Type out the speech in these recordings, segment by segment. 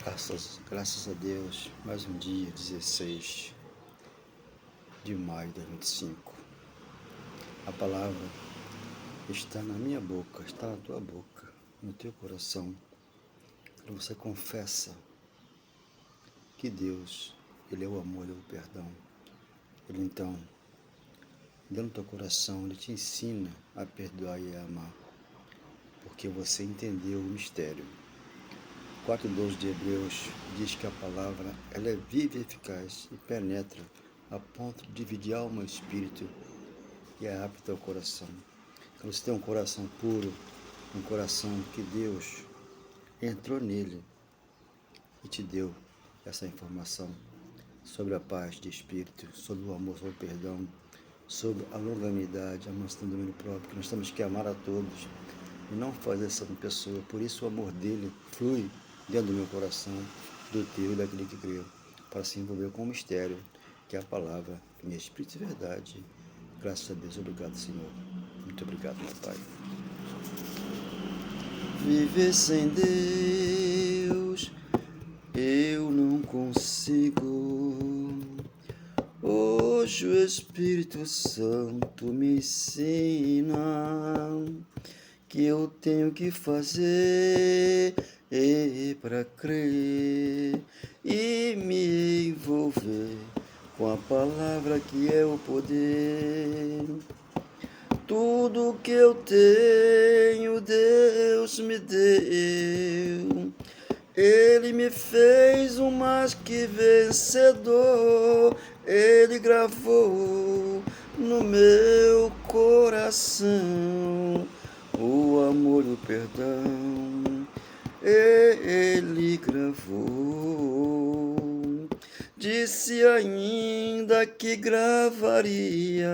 Graças a Deus, mais um dia, 16 de maio de 2025. A palavra está na minha boca, está na tua boca, no teu coração. Quando você confessa que Deus, Ele é o amor, Ele é o perdão. Ele então, dentro do teu coração, Ele te ensina a perdoar e a amar, porque você entendeu o mistério. 4:12 de Hebreus diz que a palavra ela é viva e eficaz e penetra a ponto de dividir alma e espírito e é apta ao coração. Quando você tem um coração puro, um coração que Deus entrou nele e te deu essa informação sobre a paz de espírito, sobre o amor, sobre o perdão, sobre a longanimidade, a mansidão do domínio próprio, que nós temos que amar a todos e não fazer essa pessoa. Por isso o amor dele flui dentro do meu coração, do teu e daquele que creu, para se envolver com o mistério, que é a palavra, em espírito e verdade. Graças a Deus, obrigado, Senhor. Muito obrigado, meu Pai. Viver sem Deus, eu não consigo. Hoje o Espírito Santo me ensina que eu tenho que fazer para crer e me envolver com a palavra que é o poder. Tudo que eu tenho, Deus me deu. Ele me fez um mais que vencedor. Ele gravou no meu coração o amor e o perdão. Ele gravou. Disse ainda que gravaria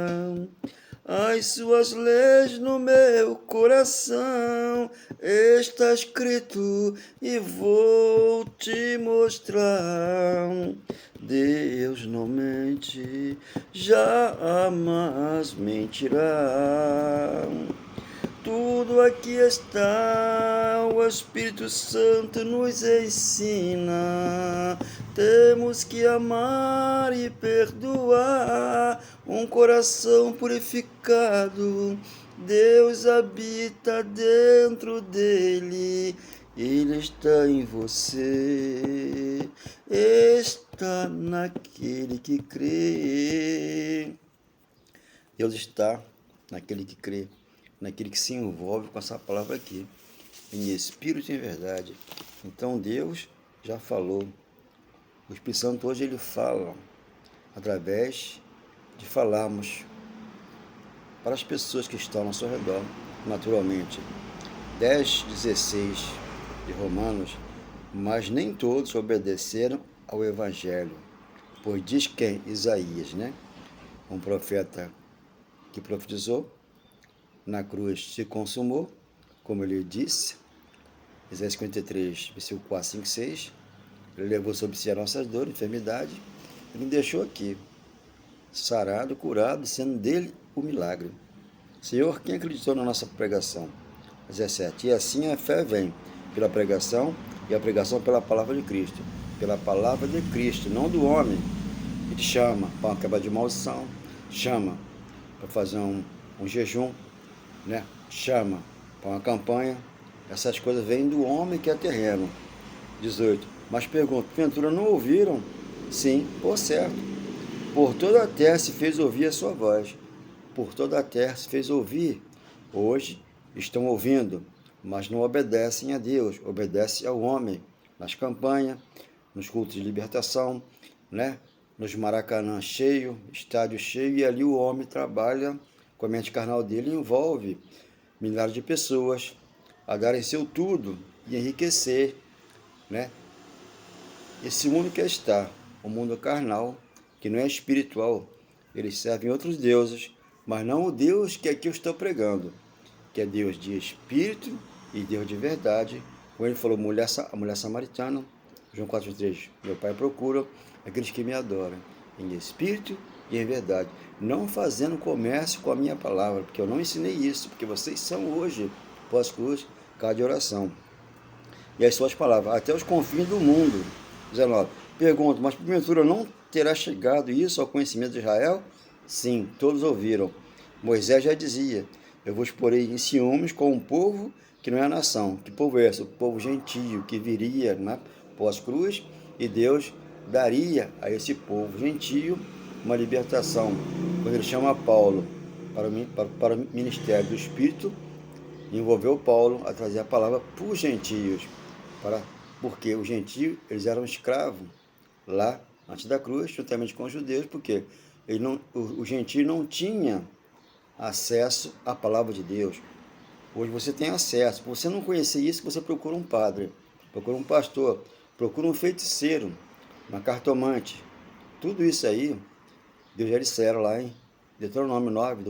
as suas leis no meu coração. Está escrito e vou te mostrar. Deus não mente, jamais mentirá. Tudo aqui está, o Espírito Santo nos ensina. Temos que amar e perdoar, um coração purificado. Deus habita dentro dele, Ele está em você, está naquele que crê. Deus está naquele que crê, naquele que se envolve com essa palavra aqui, em espírito e em verdade. Então Deus já falou. O Espírito Santo hoje ele fala através de falarmos para as pessoas que estão ao nosso redor, naturalmente. 10:16 de Romanos, mas nem todos obedeceram ao Evangelho, pois diz quem? Isaías, né? Um profeta que profetizou, na cruz se consumou, como ele disse, Isaías 53, versículo 4, 5, 6, ele levou sobre si as nossas dores, enfermidade, ele deixou aqui, sarado, curado, sendo dele o milagre. Senhor, quem acreditou na nossa pregação? 17, e assim a fé vem pela pregação, e a pregação pela palavra de Cristo, pela palavra de Cristo, não do homem. Ele chama para uma quebra de maldição, chama para fazer um jejum, né? Chama para uma campanha. Essas coisas vêm do homem que é terreno. 18. Mas pergunto, porventura não ouviram? Sim, por certo. Por toda a terra se fez ouvir a sua voz. Por toda a terra se fez ouvir. Hoje estão ouvindo, mas não obedecem a Deus, obedecem ao homem. Nas campanhas, nos cultos de libertação, né? Nos Maracanã cheio, estádio cheio, e ali o homem trabalha com a mente carnal dele, envolve milhares de pessoas a darem seu tudo e enriquecer, né? Esse mundo que está, o mundo carnal, que não é espiritual, eles servem outros deuses, mas não o Deus que aqui eu estou pregando, que é Deus de espírito e Deus de verdade. Como ele falou, a mulher samaritana, João 4:3, meu Pai procura aqueles que me adoram, em espírito e em verdade, não fazendo comércio com a minha palavra, porque eu não ensinei isso, porque vocês são hoje, pós-cruz, casa de oração. e as suas palavras, até os confins do mundo. 19. Pergunto, mas porventura não terá chegado isso ao conhecimento de Israel? Sim, todos ouviram. Moisés já dizia, eu vos porei em ciúmes com um povo que não é a nação. Que povo é esse? O povo gentio, que viria pós-cruz, e Deus daria a esse povo gentio uma libertação. Quando ele chama Paulo para o ministério do Espírito, envolveu Paulo a trazer a palavra para os gentios, porque os gentios eles eram escravos lá antes da cruz, juntamente com os judeus, porque o gentio não tinha acesso à palavra de Deus. Hoje você tem acesso. Se você não conhecer isso, você procura um padre, procura um pastor, procura um feiticeiro, uma cartomante. Tudo isso aí, Deus já disseram lá em Deuteronômio 9,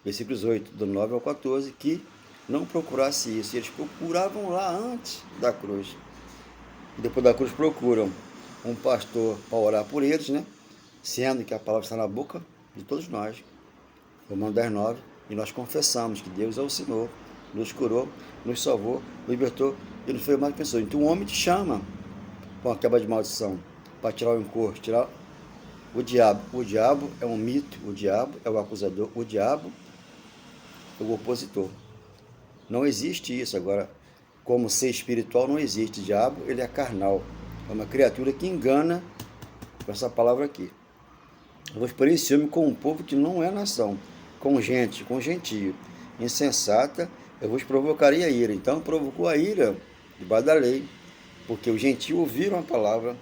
versículos 8, do 9 ao 14, que não procurasse isso. Eles procuravam lá antes da cruz. E depois da cruz procuram um pastor para orar por eles, né? Sendo que a palavra está na boca de todos nós. Romanos 10, 9. E nós confessamos que Deus é o Senhor, nos curou, nos salvou, libertou e nos fez mais pessoas. Então o homem te chama com a quebra de maldição para tirar o encosto, tirar o diabo. O diabo é um mito, o diabo é o acusador, o diabo é o opositor. Não existe isso. Agora, como ser espiritual não existe. O diabo, ele é carnal. É uma criatura que engana com essa palavra aqui. Eu vou expor esse homem com um povo que não é nação, com gente, com gentio, insensata, eu vos provocaria a ira. Então provocou a ira debaixo da lei, porque os gentios ouviram a palavra,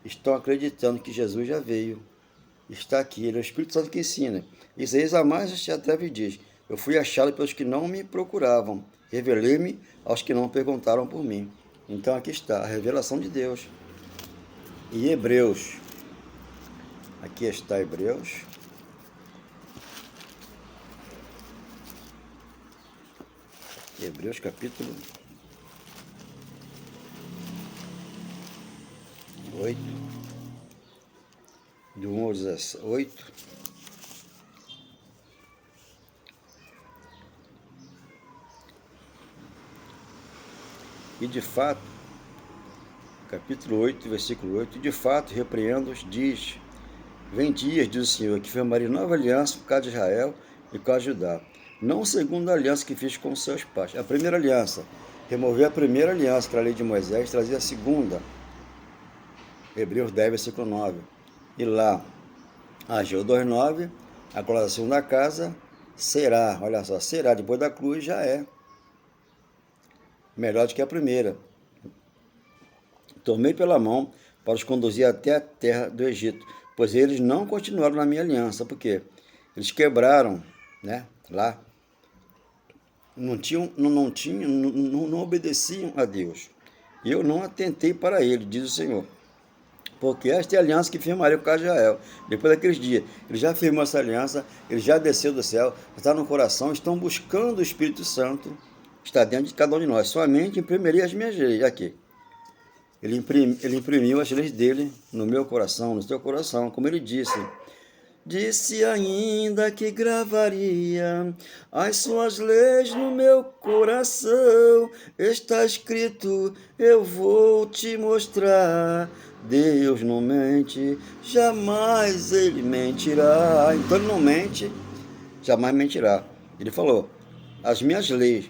estão acreditando que Jesus já veio, está aqui, ele é o Espírito Santo que ensina. Isaías a mais se atreve e diz, eu fui achado pelos que não me procuravam, revelei-me aos que não perguntaram por mim. Então aqui está a revelação de Deus. E Hebreus, aqui está Hebreus, Hebreus capítulo 8, do 1 ao 18. E de fato, capítulo 8, versículo 8, de fato, repreendo-os, diz, vem dias, diz o Senhor, que firmarei nova aliança por causa de Israel e por causa de Judá. Não segundo a aliança que fiz com seus pais. A primeira aliança, remover a primeira aliança, que era a lei de Moisés, trazia a segunda. Hebreus 10, versículo 9. E lá, Ageu 2,9, agora a segunda casa será, olha só, será, depois da cruz já é melhor do que a primeira. Tomei pela mão para os conduzir até a terra do Egito, pois eles não continuaram na minha aliança, porque eles quebraram, né, lá, não obedeciam a Deus. E eu não atentei para ele, diz o Senhor. Porque esta é a aliança que firmarei com o caso de Israel. Depois daqueles dias, ele já firmou essa aliança, ele já desceu do céu, está no coração, estão buscando o Espírito Santo, está dentro de cada um de nós. Somente imprimirei as minhas leis, aqui. Ele imprimiu as leis dele no meu coração, no seu coração, como ele disse. Disse ainda que gravaria as suas leis no meu coração. Está escrito, eu vou te mostrar. Deus não mente, jamais ele mentirá. Então ele não mente, jamais mentirá. Ele falou, as minhas leis,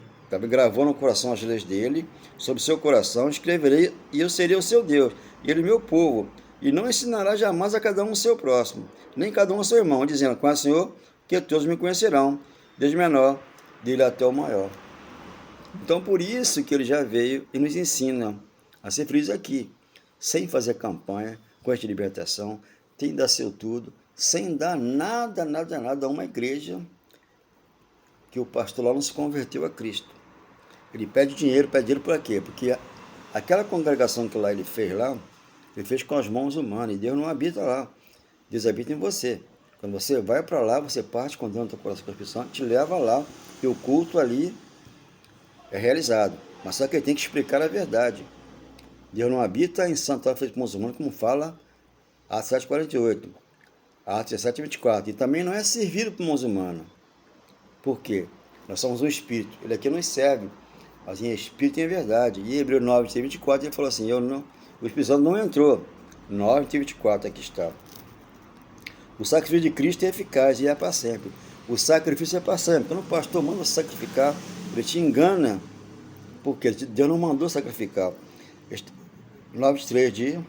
gravou no coração as leis dele, sobre seu coração escreverei, e eu serei o seu Deus, e ele meu povo. E não ensinará jamais a cada um o seu próximo, nem cada um o seu irmão, dizendo, conhece o Senhor, que todos me conhecerão, desde o menor, dele até o maior. Então, por isso que ele já veio e nos ensina a ser felizes aqui, sem fazer campanha, com esta libertação, sem dar seu tudo, sem dar nada a uma igreja que o pastor lá não se converteu a Cristo. Ele pede dinheiro por quê? Porque aquela congregação que lá ele fez com as mãos humanas, e Deus não habita lá. Deus habita em você. Quando você vai para lá, você parte com Deus no teu coração, com a Espírito Santo, te leva lá, e o culto ali é realizado. Mas só que ele tem que explicar a verdade. Deus não habita em santuário feito com mãos humanas, como fala Atos 7,48, Atos 17,24. E também não é servido por mãos humanas. Por quê? Nós somos um Espírito. Ele aqui nos serve mas em espírito e em verdade. E Hebreus 9, 24, ele falou assim, o Espírito Santo não entrou. 9, 24, aqui está. O sacrifício de Cristo é eficaz e é para sempre. O sacrifício é para sempre. Quando o pastor manda sacrificar, ele te engana, porque Deus não mandou sacrificar. 9:3 de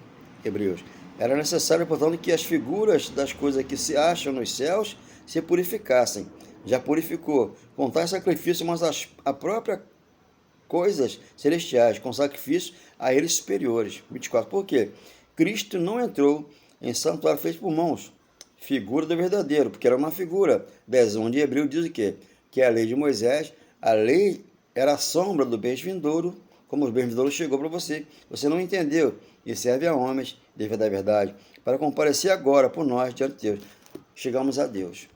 Hebreus. Era necessário, portanto, que as figuras das coisas que se acham nos céus se purificassem. Já purificou, com tais sacrifícios, mas a própria coisas celestiais, com sacrifícios a eles superiores. 24. Por quê? Cristo não entrou em santuário feito por mãos, figura do verdadeiro, porque era uma figura. 10:1 de Hebreu diz o quê? Que a lei de Moisés, a lei era a sombra do bem vindouro, como os bens vindouros chegou para você. Você não entendeu, e serve a homens, devido da verdade, para comparecer agora por nós diante de Deus. Chegamos a Deus.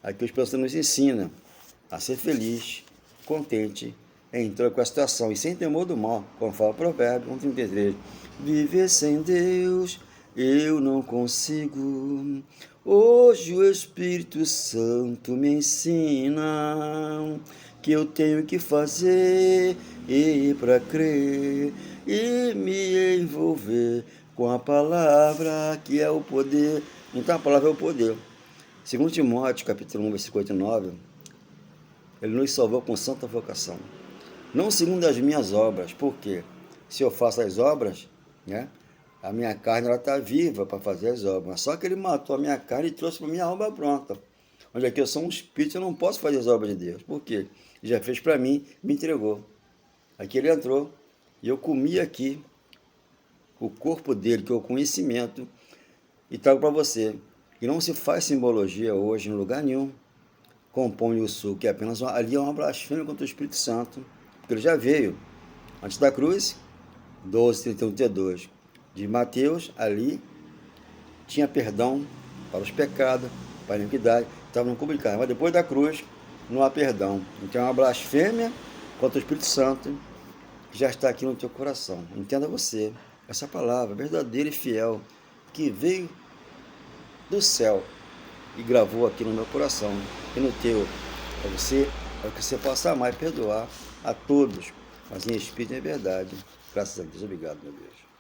Aqui o Espírito Santo nos ensina a ser feliz, contente, entrou com a situação e sem temor do mal, como fala o Provérbio 1:33. Viver sem Deus eu não consigo. Hoje o Espírito Santo me ensina que eu tenho que fazer e para crer e me envolver com a palavra que é o poder. Então a palavra é o poder. Segundo Timóteo, capítulo 1, versículo 8 e 9, ele nos salvou com santa vocação. Não segundo as minhas obras, porque se eu faço as obras, né, a minha carne está viva para fazer as obras. Só que ele matou a minha carne e trouxe para a minha obra pronta. Onde aqui eu sou um espírito, eu não posso fazer as obras de Deus. Por quê? Ele já fez para mim, me entregou. Aqui ele entrou e eu comi aqui o corpo dele, que é o conhecimento, e trago para você. E não se faz simbologia hoje em lugar nenhum. Compõe o sul, que é apenas ali é uma blasfêmia contra o Espírito Santo, porque ele já veio antes da cruz. 12:31-32 de Mateus, ali tinha perdão para os pecados, para a iniquidade, estava no complicado, mas depois da cruz não há perdão. Então é uma blasfêmia contra o Espírito Santo que já está aqui no teu coração. Entenda você, essa palavra verdadeira e fiel que veio do céu e gravou aqui no meu coração e no teu, para que você possa amar e perdoar a todos, mas em espírito e em verdade. Graças a Deus. Obrigado, meu Deus.